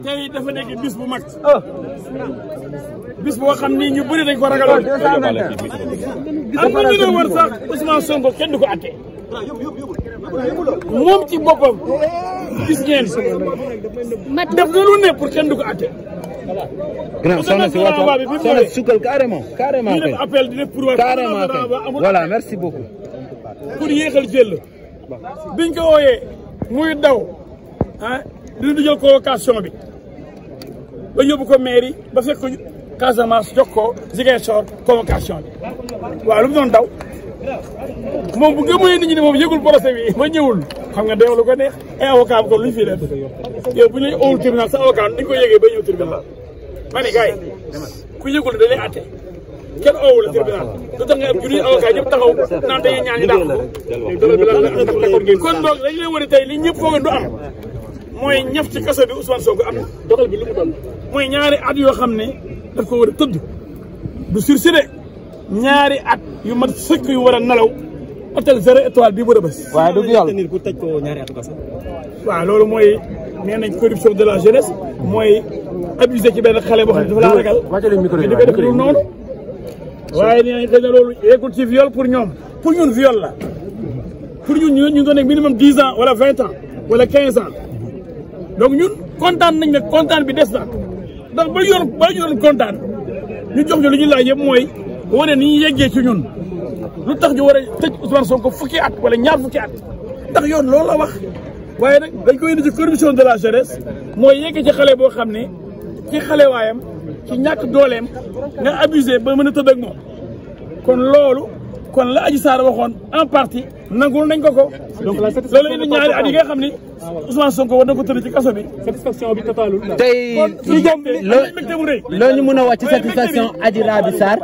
tey dafa nekk bis bu mag. bis boo xam ni ñu bëri dañ ko ragaloon. am na ñu ne war sax Ousmane Sonko kenn du ko atte. moom ci boppam gis ngeen def na lu ne pour kenn du ko atte. grand soxna si waxtaan sukkal carrément ñu def appel di def pour carrément voilà merci beaucoup. pour yéexal jël biñ ko wooyee muy daw ah di jël convocation bi ba yóbbu ko mairie ba fekk ko Casamance jox ko Ziguinchor convocation bi waaw lu mu doon daw moom bu gëmee nit ñi ne moom yëgul procès bi ba ñëwul xam nga deew lu ko neex ay avocat bi kon lu ñu fiy def yow bu ñu lay owul tribunal sa avocat dañ ko yëgee ba ñëw tribunal ma ne gars yi ku yëgul da lay atte kenn oowul tribunal lu tax nga am junniy avocat ñëpp taxaw naan dañuy ñaan ñu dàq ko kon donc dañ leen war a tey li ñëpp foogoon du am mooy ñaf ci kaso bi Ousmane Sonko am na doxal bi lu mu doon mooy ñaari at yoo xam ne daf ko war a tëdd du sursis de ñaari at yu mat sëkk yu war a nelaw hôtel 0 étoile bii bu Rebeuss. waaye du viol pour tëj ko ñaari at kaso. waaw loolu mooy nee nañ corruption de la jeunesse mooy abusé ci benn xale boo xam ne dafa laa ragal mais di ko def lu noonu waaye nee nañ xëy na loolu yeggul ci viol pour ñoom pour ñun viol la pour ñun ñu doon nekk minimum 10 ans wala 20 ans wala 15 ans donc ñun kontaan nañ ne kontaan bi des na ndax ba yoon kontaan ñu jox ñu lu ñu laaj yëpp mooy wane ni ñu yeggee ci ñun lu tax ñu war a tëj Ousmane Sonko fukki at wala ñaar fukki at ndax yoon loolu la wax waaye nag dañ koy indi ci corruption de la jeunesse mooy yegg ci xale boo xam ne ci xale waayam ci ñàkk dooleem nga abusé ba mën a tëdd ak moom kon loolu kon la Adji Sarr waxoon en partie nangul nañ ko ko. donc la satisfaction loolu indi ñaari at yi nga xam ni Ousmane Sonko war na ko tëdd ci kaso bi. satisfaction bi totalul. tey loo ñu mën a wax ci satisfaction Adji Raby Sarr.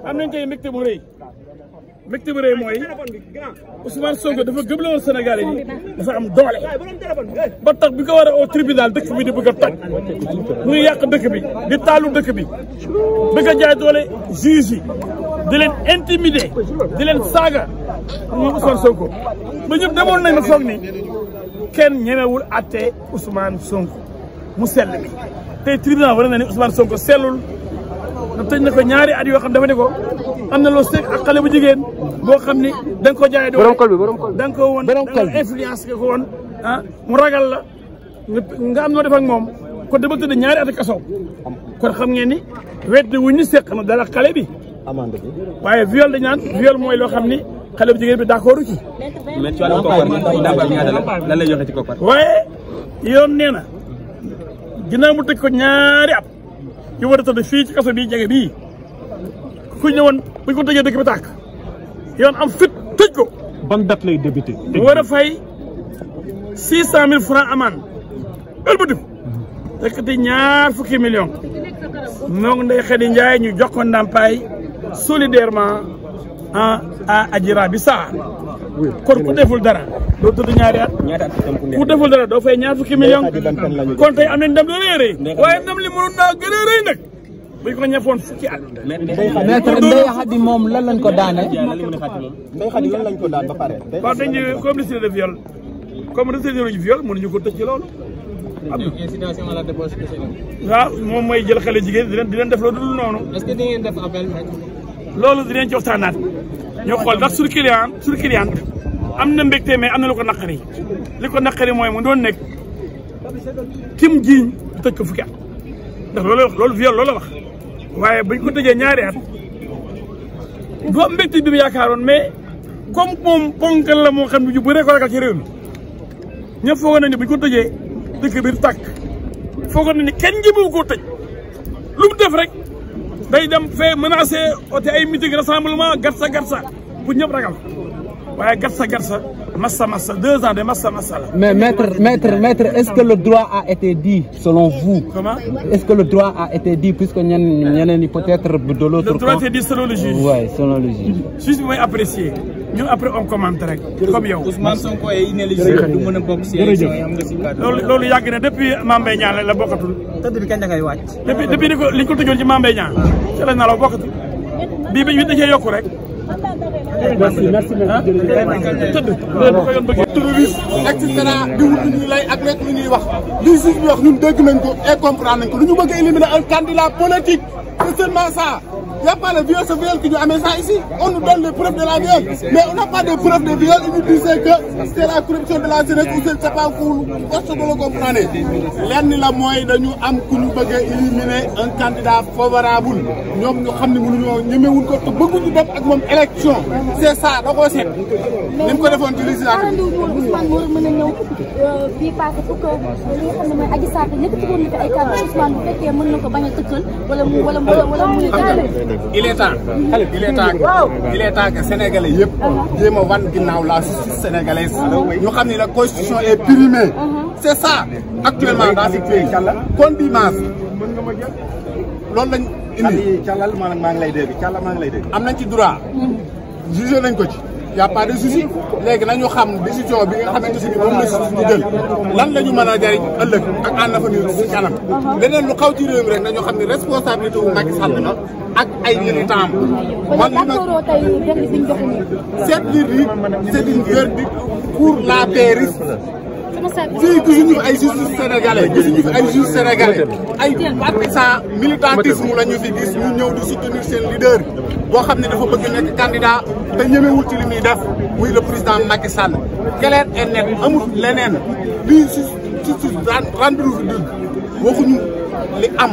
am nañ tey mbégte mu rëy mbégte mu rëy mooy Ousmane Sonko dafa gëm la woon Sénégal yi dafa am doole ba tax bi ko war a au tribunal dëkk bi di bëgg a toj muy yàq dëkk bi di taalu dëkk bi bëgg a jaay doole juge yi di leen intimider di leen saaga muy Ousmane Sonko ba ñëpp demoon nañ ma foog ni kenn ñemewul àtte Ousmane Sonko mu sell mi tey tribunal war na ne Ousmane Sonko sellul da tëj na ko ñaari at yoo xam dafa ne ko am na loo seq ak xale bu jigéen boo xam ni da nga ko jaay doole da nga ko woon da nga influence ko woon ah mu ragal la nga am noo def ak moom kon dama tëdd ñaari at ak kaso kon xam ngeen ni weddi wuñ ni seq na dara xale bi waaye viol dañ naan viol mooy loo xam ni xale bu jigéen bi d'accord ci mais ci wàllu koppar lan lay joxe ci koppar waaye yoon nee na ginnaaw mu tëj ko ñaari at yu war a tëdd fii ci kaso bii jege bii ku ñëwoon buñ ko tëjee dëkk bi tàkk yoon am fit tëj ko. ban date lay débuté. mu war a fay 600 000 francs amende ëlbatiku rek di ñaar fukki millions moom Ndeye Khady Ndiaye ñu jox ko ndàmpaay solidairement à Adji Raby Sarr kon ku deful dara doo tëdd ñaari at ku deful dara doo fay ñaar fukki millions kon tey am nañ ndam lu rëy a rëy waaye ndam li mënoon naa gën a rëy nag buñ ko ñafoon fukki at. maître Ndeye Khady moom lan lañ ko daane. Ndeye Khady lan lañ ko daan ba pare. waaw dañ ne complicité de viol comme retenir ñu viol mënuñu ko tëj ci loolu. incitation à la débauche. waaw moom mooy jël xale jigéen di leen def loolu dul noonu. est-ce que di ngeen def appel. loolu dinañ ci waxtaanaat ñoo xool ndax sur client am na mbégte mais am na lu ko naqari li ko naqari mooy mu doon nekk kim jiiñ tëj ko fukki at ndax loolu viol loolu la wax waaye buñ ko tëjee ñaari at du am mbégte bi mu yaakaaroon mais comme moom ponkal la moo xam ne ñu bëree ko ragal ci réew mi ñëpp foogoon na ni buñ ko tëjee dëkk biir tàkk foogoon na ni kenn njëmewu koo tëj lu mu def rek day dem fee menacé oote ay meeting rassemblement gatsa pour ñëpp ragal waaye gatsa massa 2 ans de massa la. mais maître est-ce que le droit a été dit selon vous. Comment? Est-ce que le droit a été dit puisque ñeneen ñi peut-être de l'autre. Le droit a été dit selon le juge. Oui, selon le juge. Juge bi mooy apprécier ñun après on commente rek comme yow. Ousmane Sonko est inéligible du mën a bokk si élection yi am nga si kàddu. loolu yàgg na depuis Mame Mbaye Niang la bokkatul. tëdd bi kañ da ngay wàcc. depuis li ko tëjoon ci Mame Mbaye Niang ci la nalaw bokkatul bii ba ñu da cee yokku rek terroriste et cetera di wut lu ñuy lay ak nekk lu ñuy wax lii si wax ñun dégg nañ ko et comprendre nañ ko lu ñu bëgg a éliminer un candidat politique c'est seulement ça. Il n'y a pas le viol, ce viol qui nous amène ça ici. On nous donne les preuves de la viol. Mais on n'a pas de preuves de viol. Ils nous disaient que c'est la corruption de la jeunesse ou je ne sais pas où. Est-ce que vous le comprenez? L'un la moyen de nous éliminer un candidat favorable. Nous avons beaucoup de élection. C'est ça, donc c'est. Nous avons utilisé la il est temps que Sénégalais yëpp jéem a wan ginnaaw la justice sénégalaise ñu xam ni la constitution est périmée c'est ça actuellement dans ce pays contumace loolu lañ indi càllal maa ngi lay dégg am nañ ci droit jugé nañ ko ci y a pas de souci léegi nañu xam décision bi nga xamante ne moom la justice di jël lan la ñu mën a jariñ ëllëg ak en avenir ci kanam leneen lu xaw ci réew mi rek nañu xam ne responsabilité wu Macky Sall la ak ay militants man li nag cette verdict c'est une verdict pour la périsse fii gisuñu fi ay justice sénégalais gisuñu fi ay juge sénégalais ay partisan militantisme la ñu fi gis ñu ñëw di soutenir seen leader boo xam ne dafa bëgg nekk candidat te ñemewul ci li muy def muy le président Macky Sall clair et net amul leneen lii justice rendu fi dëgg waxuñu li am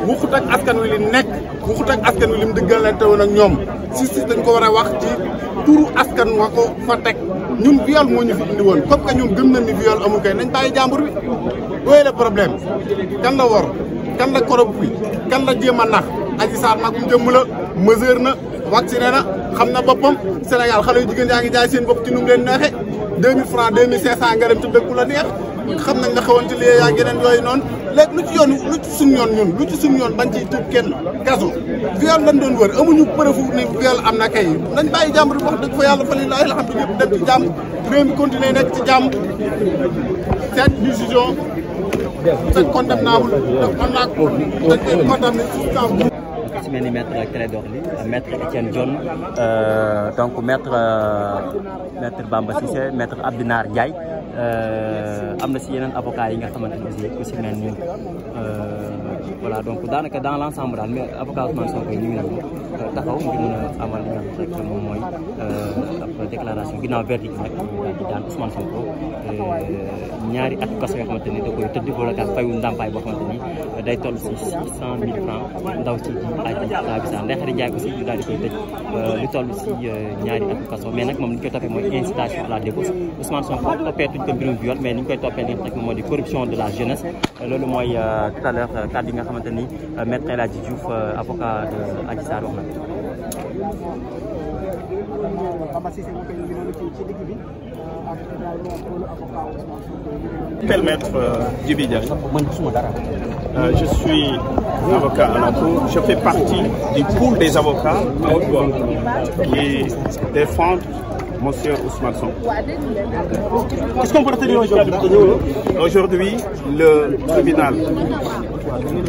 waxut ak askan wi li nekk waxut ak askan wi li mu dëggalante woon ak ñoom justice dañ ko war a wax ci turu askan wa ko fa teg ñun viol moo ñu fi indi woon comme que ñun gëm nañ ni viol amul kay nañ bàyyi jàmbur bi booy le problème kan la wor kan la corrompu kan la jéem a nax Adji Sarr mag mu jëmm la mesure na vacciné na xam na boppam Sénégal xale yu jigéen yaa ngi jaay seen bopp ci nu mu leen neexee 2000 francs 2500 nga dem ci dëkku la neex xam nañ ne xewoon ci lii yaa yeneen yooyu noonu léegi lu ci yoon lu ci suñu yoon ñun lu ci suñu yoon bañ ciy tëb kenn kaso viol lañ doon wër amuñu preuve ni viol am na kay nañ bàyyi jàmbur bi wax dëgg fa yàlla fa lillahi alhamdu ñëpp dem ci jàmm réew mi continuer nekk ci jàmm cette décision c'est condamnable on a condamné si mel ni maître Clédor Ly maître Etienne Dione donc maître Bamba Cissé maître Abdinar Ndiaye am na si yeneen avocats yi nga xamante ne aussi ku si mel ni voilà donc daanaka dans l' ensemble daal mais avocat Ousmane Sonko ñu ngi taxaw ngir mën a amal li nga xam rek moom mooy ab déclaration ginnaaw verdict nag daal di daan Ousmane Sonko ñaari at kaso yoo xamante ni da koy tëdd wala kat fayu ndàmpaay boo xamante ni day toll si 600 000 francs ndaw si Adji Sarr Ndeye Khady Ndiaye aussi ñu daal di koy tëj lu toll si ñaari at kaso mais nag moom li ñu koy toppee mooy incitation à la débauche Ousmane Sonko toppeetuñ ko mbirum viol mais ni ñu koy toppee li nga xam ne moo di corruption de la jeunesse loolu mooy tout à l'heure kàddu yi nga xamante ni maître El Hadji Diouf avocat de Adji Sarr wax na. Je m'appelle Maître Djibi Diagne. Je suis avocat à la Cour. Je fais partie du pool des avocats qui défendent Monsieur Ousmane Sonko. Qu'est-ce qu'on peut retenir aujourd'hui? Aujourd'hui, le tribunal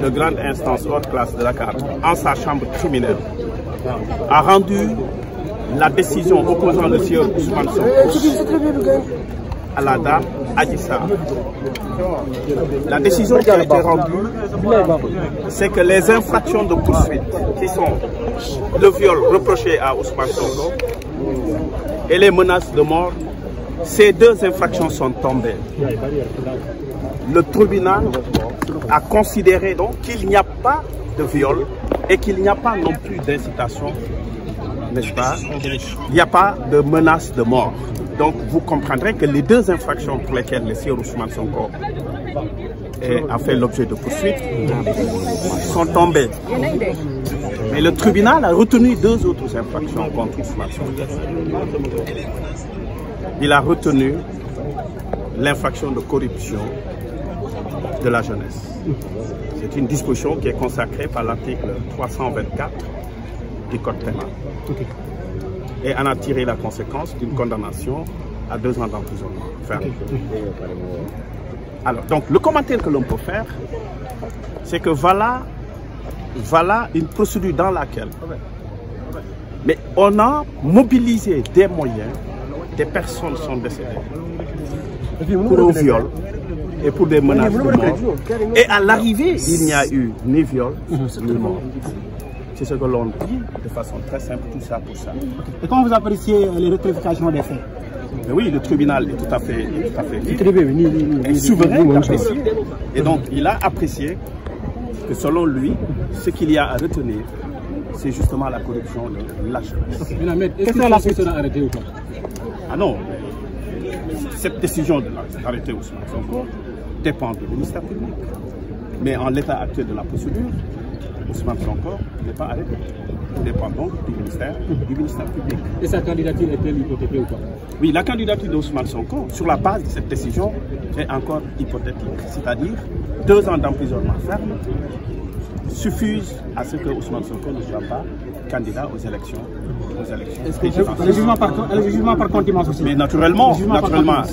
de grande instance hors classe de Dakar, en sa chambre criminelle, a rendu la décision opposant le sieur Ousmane Sonko à la dame Adji Sarr. La décision qui a été rendue, c'est que les infractions de poursuite, qui sont le viol reproché à Ousmane Sonko et les menaces de mort, ces deux infractions sont tombées. Le tribunal a considéré donc qu'il n'y a pas de viol et qu'il n'y a pas non plus d'incitation, n'est-ce pas? Il n'y a pas de menace de mort. Donc vous comprendrez que les deux infractions pour lesquelles le sieur Ousmane Sonko a fait l'objet de poursuites sont tombées. Mais le tribunal a retenu deux autres infractions contre Ousmane Sonko. Il a retenu l'infraction de corruption de la jeunesse. C'est une disposition qui est consacrée par l'article 324 du Code pénal. Et en a tiré la conséquence d'une condamnation à 2 ans d'emprisonnement ferme. Alors, donc, le commentaire que l'on peut faire, c'est que voilà une procédure dans laquelle Mais on a mobilisé des moyens, des personnes sont décédées pour un viol et pour des menaces de mort. Et à l'arrivée, il n'y a eu ni viol ni mort. C'est ce que l'on dit de façon très simple, tout ça pour ça. Et comment vous appréciez les rectifications des faits? Mais oui, le tribunal est tout à fait libre et souverain d'apprécier. Et donc, il a apprécié que selon lui, ce qu'il y a à retenir, c'est justement la corruption de la jeunesse. Est-ce que la suite sera arrêtée ou pas? Ah non, cette décision d'arrêter Ousmane Sonko dépend du ministère public. Mais en l'état actuel de la procédure, Ousmane Sonko n'est pas arrêté. Il dépend donc du ministère public. Et sa candidature est-elle hypothéquée ou pas? Oui, la candidature d'Ousmane Sonko, sur la base de cette décision, est encore hypothétique. C'est-à-dire 2 ans d'emprisonnement ferme suffisent à ce que Ousmane Sonko ne soit pas candidat aux élections. Le jugement par contumace aussi. Mais naturellement,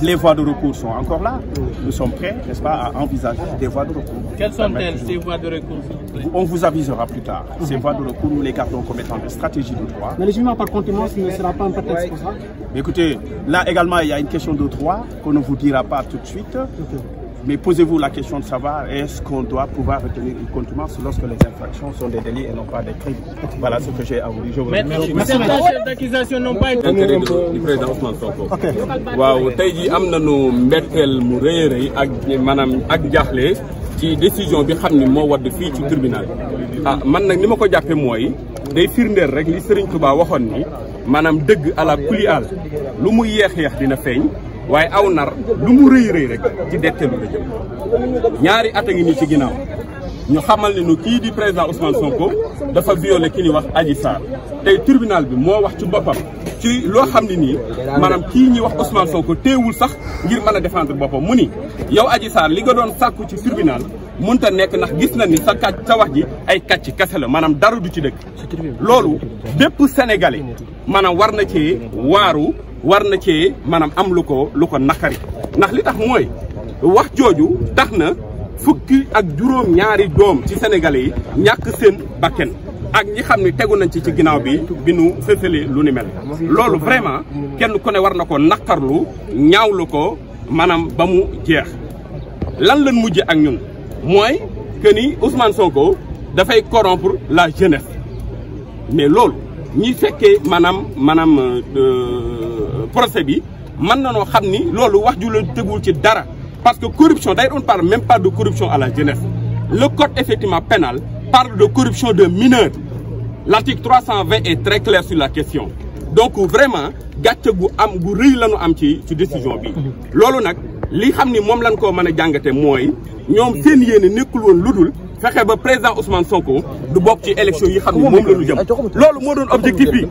les voies de recours sont encore là. Nous sommes prêts, n'est-ce pas, à envisager des voies de recours. Quelles sont-elles, ces voies de recours? On vous avisera plus tard. Ces voies de recours, nous les gardons comme étant des stratégies de droit. Mais le jugement par contumace ne sera pas un prétexte pour ça? Écoutez, là également, il y a une question de droit qu'on ne vous dira pas tout de suite. Mais posez-vous la question de savoir est-ce qu'on doit pouvoir retenir une contumace lorsque les infractions sont des délits et non pas des crimes. Voilà ce que j'ai à vous dire. Je vous remercie. Mais certains chefs d'accusation n'ont pas été du président Ousmane Sonko. waaw tey jii am nañu mbetteel mu rëy a rëy ak maanaam ak jaaxle ci décision bi xam ni moo wadd fii ci tribunal ah man nag ni ma ko jàppee mooy day firndeel rek li Serigne Touba waxoon ni maanaam dëgg ala kuli al lu mu yéex dina feeñ. waaye aw nar lu mu rëy rek ci detteelu la jëm ñaari at a ngi nii ci ginnaaw ñu xamal ne nu kii di président Ousmane Sonko dafa violé ki ñuy wax Adji Sarr tey tribunal bi moo wax ci boppam ci loo xam ne nii maanaam kii ñuy wax Ousmane Sonko teewul sax ngir mën a défendre boppam mu ni yow Adji Sarr li nga doon sàkku ci tribunal mënta nekk ndax gis na ni sa wax ji ay kàcc kese la maanaam dara du ci dëgg loolu bépp sénégalais maanaam war na cee waaru war na cee maanaam am lu ko naqari ndax li tax mooy wax jooju tax na fukki ak juróom ñaari doom ci sénégalais yi ñàkk seen bakken ak ñi xam ne tegu nañ ci ginnaaw bi nu fësalee lu ni mel loolu vraiment kenn ku ne war na ko naqarlu ñaawlu ko maanaam ba mu jeex lan lañ mujje ak ñun mooy que ni Ousmane Sonko dafay corrompre la jeunesse mais loolu ñi fekkee maanaam procès bi mën na noo xam ni loolu wax ju la tegul ci dara parce que corruption d'ailleurs on ne parle même pas de corruption à la jeunesse le code effectivement pénal parle de corruption de mineurs l'article 320 est très clair sur la question donc vraiment gàcce gu rëy la ñu am ci décision bi loolu nag li xam ni moom lañ koo mën a jàngate mooy ñoom seen yéene nekkul woon lu dul fexe ba président Ousmane Sonko du bokk ci élection yi xam ni moom la ñu jëm loolu moo doon objectif bi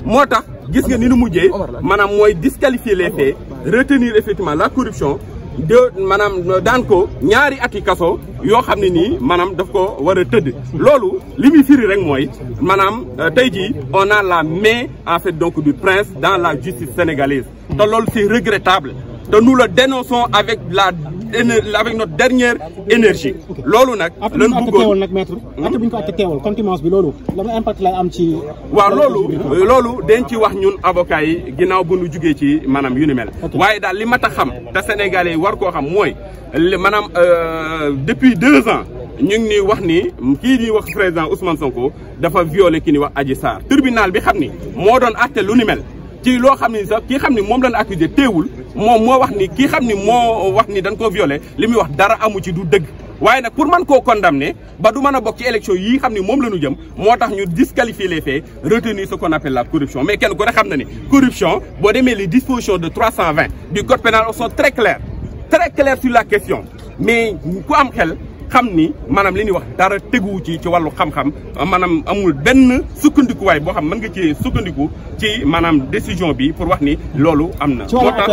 moo tax gis nga ni nu mujjee maanaam mooy disqualifier les faits retenir effectivement la corruption de maanaam daan ko ñaari ati kaso yoo xam ne nii maanaam daf ko war a tëdd loolu li muy firi rek mooy maanaam tey jii on a la main en fait donc du prince dans la justice sénégalaise te loolu c'est regrettable te nous le dénonçons avec notre dernière énergie. loolu nag. lan bëggoon nag maître. ate bu ñu ko ate teewal contumace bi loolu. lan impact lay am ci. waaw loolu dañ ci wax ñun avocats yi ginnaaw bu ñu jugee ci maanaam yu ni mel. waaye daal li mat a xam te sénégalais yi war koo xam mooy maanaam depuis 2 ans ñu ngi ni wax ni kii di wax président Ousmane Sonko dafa violé ki ni wax Adji Sarr. tribunal bi xam ni moo doon atte lu ni mel. ci loo xam ni sax kii xam ni moom lañ accusé teewul moom moo wax ni kii xam ni moo wax ni dañ koo violé li muy wax dara amu ci du dëgg waaye nag pour mën koo condamner ba du mën a bokk ci élection yii xam ni moom la ñu jëm moo tax ñu disqualifier les faits retenir ce qu'on appelle la corruption mais kenn ku ne xam na ni corruption boo demee les dispositions de 320 du code pénal sont très claires sur la question mais ku am xel xam ni maanaam li ñuy wax dara teguwu ci wàllu xam-xam maanaam amul benn sukkandikuwaay boo xam mën nga ci sukkandiku ci maanaam décision bi pour wax ni loolu am na. moo tax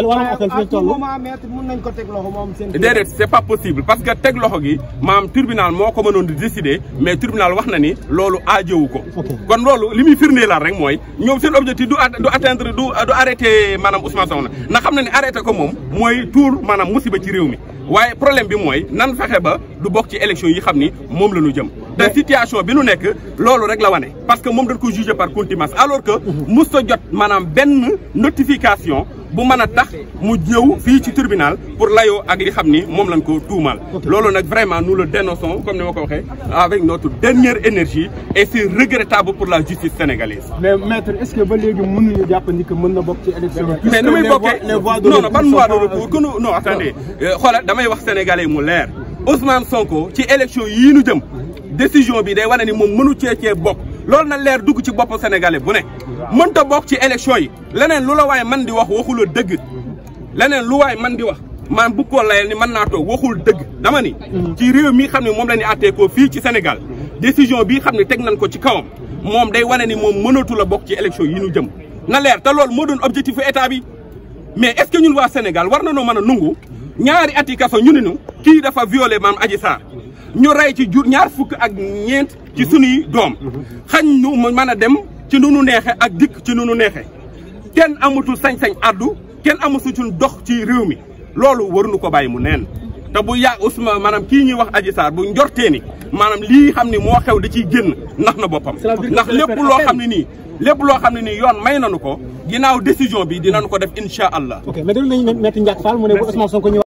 déedéet c'est pas possible parce que teg loxo gi maanaam tribunal moo ko mënoon di décider mais tribunal wax na ni loolu aajowu ko. kon loolu li muy firndee la rek mooy ñoom seen objectif du atteindre du arrêter maanaam Ousmane Sonko na xam na ni arrêté ko moom mooy tuur maanaam musiba ci réew mi waaye problème bi mooy nan fexe ba du bokk ci élection yi xam ni moom la ñu jëm te situation bi nu nekk loolu rek la wane parce que moom dañ ko jugé par contumace alors que mos a jot maanaam benn notification bu mën a tax mu ñëw fii ci tribunal pour layoo ak li xam ni moom lañ ko tuumal. loolu nag vraiment nous le dénonçons comme ni ma ko waxee avec notre dernière énergie et c'est regrettable pour la justice sénégalaise. mais maître est-ce que ba léegi mënuñu jàpp ni que mën na bokk ci élection yi. mais nu muy bokkee non ban voie de recours que non attendez xoolal damay wax sénégalais mu leer Ousmane Sonko ci élection yii nu jëm décision bi day wane ni moom mënu cee bokk loolu na leer dugg ci bopp sénégalais bu ne mënta bokk ci élection yi leneen lu la waaye man di wax waxula dëgg leneen lu waaye man di wax man bu ko layel ni mën naa toog waxul dëgg dama ni ci réew mi xam ne moom la ñu àttee ko fii ci Sénégal décision bii xam ne teg nañ ko ci kawam moom day wane ni moom mënatu la bokk ci élection yi nu jëm na leer te loolu moo doon objectif état bi mais est-ce que ñun waa Sénégal war na noo mën a nungu ñaari ati kaso ñu ne ñu kii dafa violé maam Adji Sarr ñu rey ci jur ñaar fukk ak ñeent ci sunuy doom xañ ñu mu mën a dem ci nu nu neexe ak dikk ci nu nu neexe kenn amatul sañ-sañ addu kenn amatul dox ci réew mi loolu waruñu ko bàyyi mu neen te bu yàgg Ousmane maanaam kii ñuy wax Adji Sarr bu njortee ni maanaam lii xam ni moo xew da ciy génn nax na boppam ndax lépp loo xam ne nii yoon may nañu ko ginnaaw décision bi dinañu ko def incha allah. ok mais dañu nañu Maître Ndiack Fall mu ne bu Ousmane Sonko